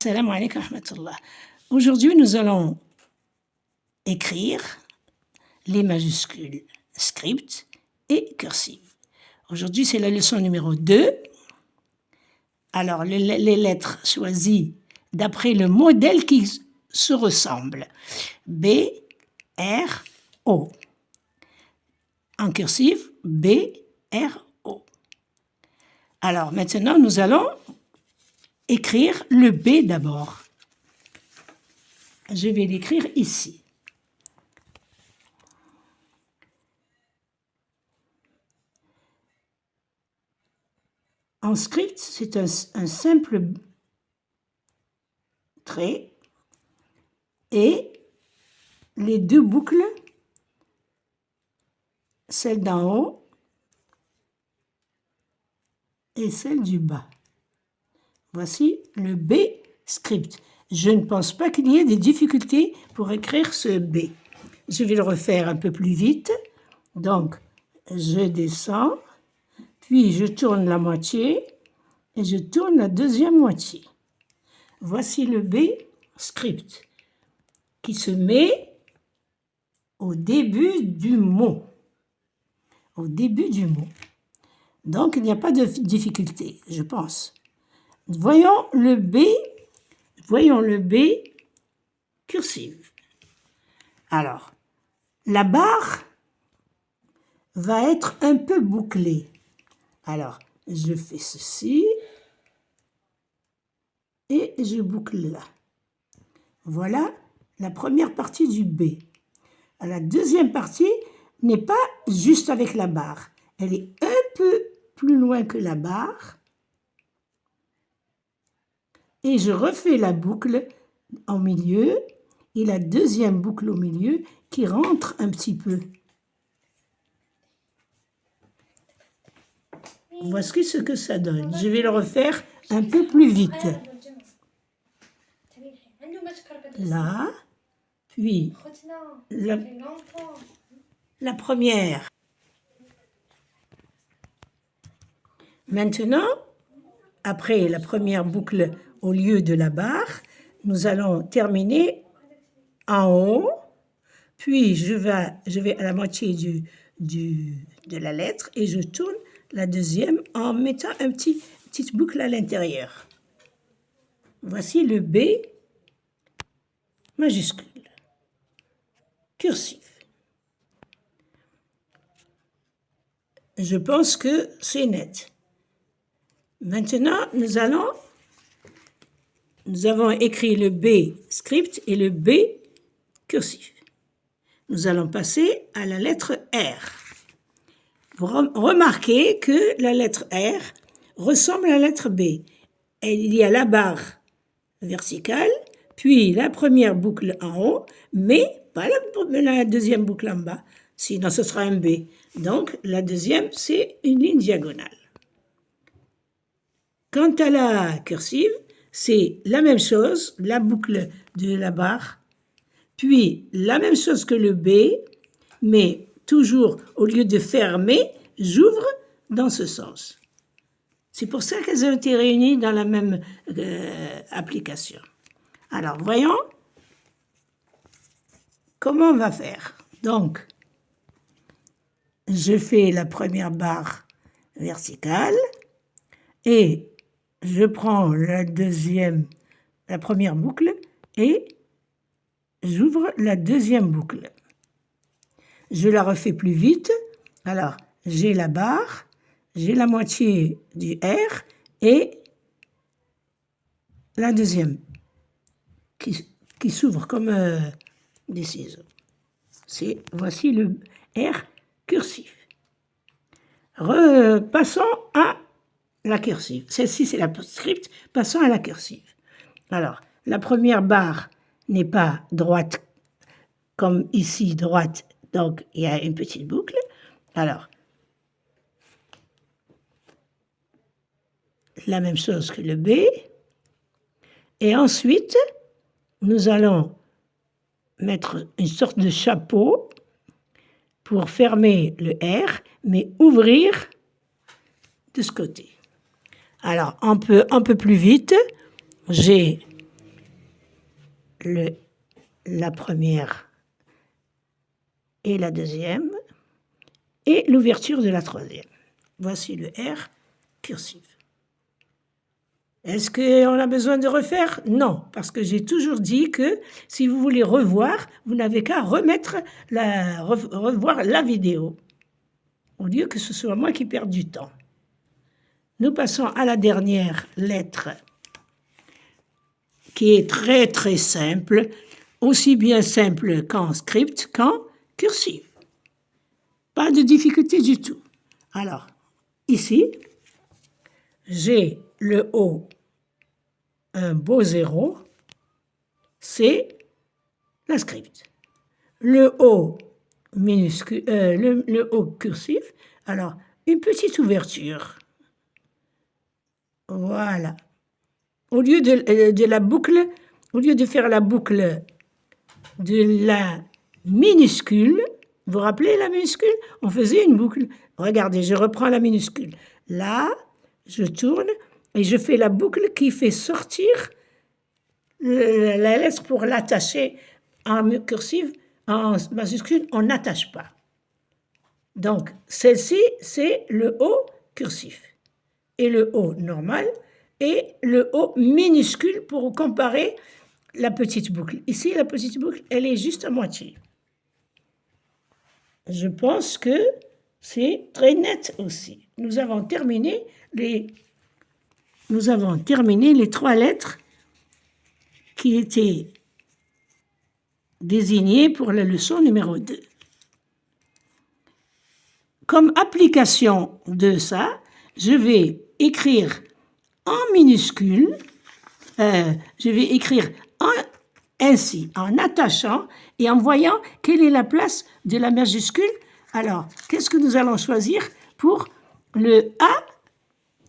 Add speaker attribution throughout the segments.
Speaker 1: Salam alaikum wa rahmatullah. Aujourd'hui, nous allons écrire les majuscules script et cursive. Aujourd'hui, c'est la leçon numéro 2. Alors, les lettres choisies d'après le modèle qui se ressemble. B, R, O. En cursive, B, R, O. Alors, maintenant, nous allons écrire le B d'abord. Je vais l'écrire ici. En script, c'est un simple trait et les deux boucles, celle d'en haut et celle du bas. Voici le B script. Je ne pense pas qu'il y ait des difficultés pour écrire ce B. Je vais le refaire un peu plus vite. Donc, je descends, puis je tourne la moitié et je tourne la deuxième moitié. Voici le B script qui se met au début du mot. Au début du mot. Donc, il n'y a pas de difficulté, je pense. Voyons le B cursive. Alors, la barre va être un peu bouclée. Alors, je fais ceci et je boucle là. Voilà la première partie du B. La deuxième partie n'est pas juste avec la barre. Elle est un peu plus loin que la barre. Et je refais la boucle au milieu et la deuxième boucle au milieu qui rentre un petit peu. Voici ce que ça donne. Je vais le refaire un peu plus vite. Là, puis la première. Maintenant, après la première boucle au lieu de la barre, nous allons terminer en haut, puis je vais à la moitié de la lettre et je tourne la deuxième en mettant petite boucle à l'intérieur. Voici le B majuscule, cursif. Je pense que c'est net. Maintenant, nous avons écrit le B script et le B cursif. Nous allons passer à la lettre R. Vous remarquez que la lettre R ressemble à la lettre B. Il y a la barre verticale, puis la première boucle en haut, mais pas la deuxième boucle en bas, sinon ce sera un B. Donc, la deuxième, c'est une ligne diagonale. Quant à la cursive, c'est la même chose, la boucle de la barre, puis la même chose que le B, mais toujours, au lieu de fermer, j'ouvre dans ce sens. C'est pour ça qu'elles ont été réunies dans la même application. Alors, voyons comment on va faire. Donc, je fais la première barre verticale et je prends la première boucle et j'ouvre la deuxième boucle. Je la refais plus vite. Alors, j'ai la barre, j'ai la moitié du R et la deuxième qui s'ouvre comme des ciseaux. Voici le R cursif. Passons à la cursive. Celle-ci, c'est la script. Passons à la cursive. Alors, la première barre n'est pas droite comme ici, droite. Donc, il y a une petite boucle. Alors, la même chose que le B. Et ensuite, nous allons mettre une sorte de chapeau pour fermer le R, mais ouvrir de ce côté. Alors, un peu plus vite, j'ai la première et la deuxième, et l'ouverture de la troisième. Voici le R cursif. Est-ce qu'on a besoin de refaire? Non, parce que j'ai toujours dit que si vous voulez revoir, vous n'avez qu'à revoir la vidéo, au lieu que ce soit moi qui perde du temps. Nous passons à la dernière lettre, qui est très très simple, aussi bien simple qu'en script qu'en cursive. Pas de difficulté du tout. Alors, ici, j'ai le O, un beau zéro, c'est la script. Le O minuscule, le O cursif, alors une petite ouverture. Voilà. Au lieu de la boucle, au lieu de faire la boucle de la minuscule, vous vous rappelez la minuscule? On faisait une boucle. Regardez, je reprends la minuscule. Là, je tourne et je fais la boucle qui fait sortir la lettre pour l'attacher en cursive, en majuscule, on n'attache pas. Donc, celle-ci, c'est le O cursif. Et le O normal, et le O minuscule pour comparer la petite boucle. Ici, la petite boucle, elle est juste à moitié. Je pense que c'est très net aussi. Nous avons terminé les trois lettres qui étaient désignées pour la leçon numéro 2. Comme application de ça, je vais écrire en minuscule, je vais écrire ainsi, en attachant et en voyant quelle est la place de la majuscule. Alors, qu'est-ce que nous allons choisir pour le A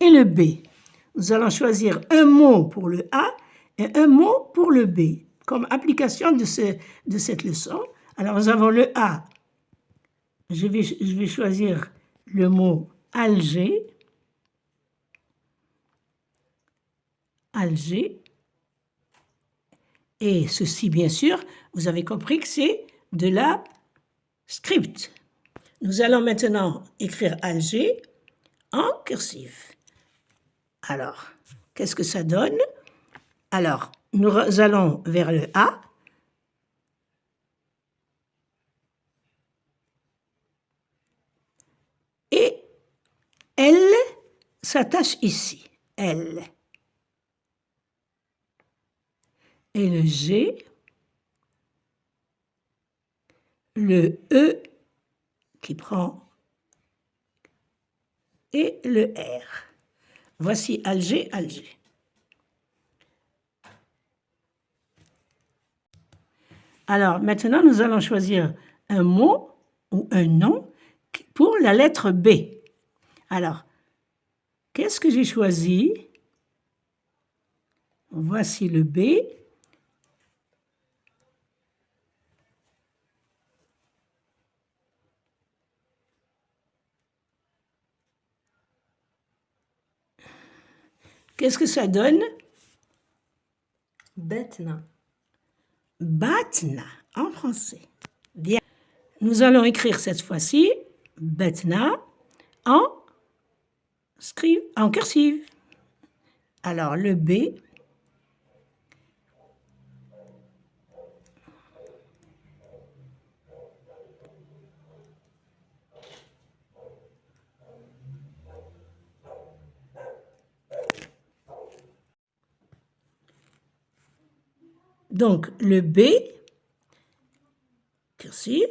Speaker 1: et le B? Nous allons choisir un mot pour le A et un mot pour le B, comme application de cette leçon. Alors, nous avons le A. Je vais choisir le mot Alger. Alger. Et ceci, bien sûr, vous avez compris que c'est de la script. Nous allons maintenant écrire Alger en cursif. Alors, qu'est-ce que ça donne? Alors, nous allons vers le A. Et L s'attache ici. L. Et le G, le E qui prend, et le R. Voici Alger, Alger. Alors, maintenant, nous allons choisir un mot ou un nom pour la lettre B. Alors, qu'est-ce que j'ai choisi? Voici le B. Qu'est-ce que ça donne?
Speaker 2: Batna.
Speaker 1: Batna, en français. Bien. Nous allons écrire cette fois-ci Batna en cursive. Alors, le B. Donc, le B, cursive,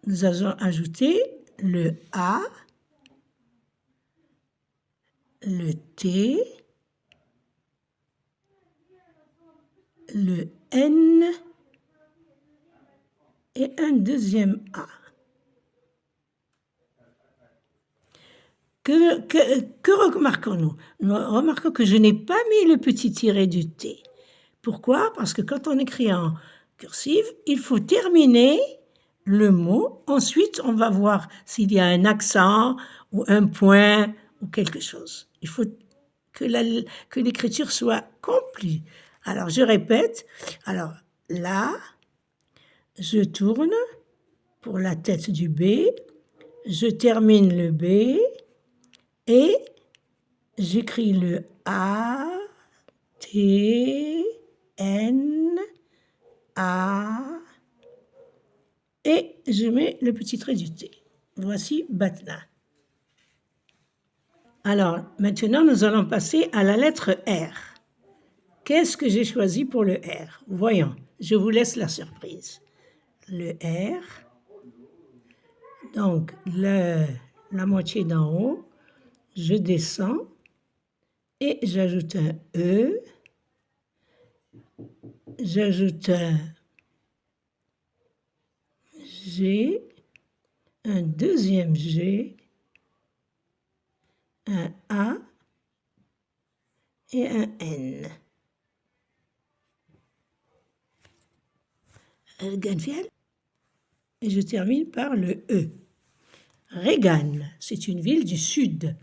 Speaker 1: nous allons ajouter le A, le T, le N et un deuxième A. Que remarquons-nous? Nous remarquons que je n'ai pas mis le petit tiret du T. Pourquoi? Parce que quand on écrit en cursive, il faut terminer le mot. Ensuite, on va voir s'il y a un accent ou un point ou quelque chose. Il faut que l'écriture soit complète. Alors, je répète. Alors, là, je tourne pour la tête du B, je termine le B et j'écris le A, T, N, A et je mets le petit trait du T. Voici Batna. Alors, maintenant, nous allons passer à la lettre R. Qu'est-ce que j'ai choisi pour le R? Voyons, je vous laisse la surprise. Le R, donc la moitié d'en haut, je descends et j'ajoute un E, j'ajoute un G, un deuxième G, un A et un N. Et je termine par le E. Regan, c'est une ville du sud.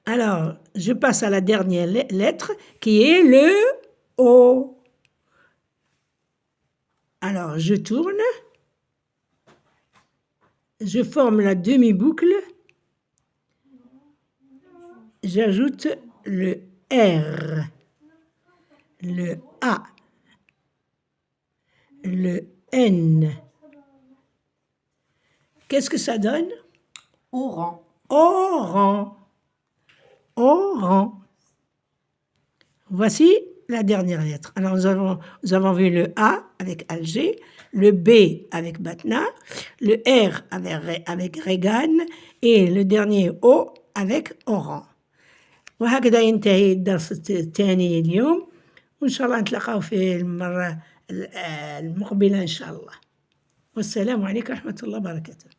Speaker 1: Alors, je passe à la dernière lettre qui est le O. Alors, je tourne, je forme la demi-boucle, j'ajoute le R, le A, le N. Qu'est-ce que ça donne?
Speaker 2: Oran.
Speaker 1: Oran. Oran. Voici la dernière lettre. Alors, nous avons vu le A avec Alger, le B avec Batna, le R avec Regan et le dernier O avec Oran. وهكذا ينتهي الدرس الثاني اليوم وإن شاء الله نتلاقاو في المرة المقبلة إن شاء الله والسلام عليكم ورحمة الله وبركاته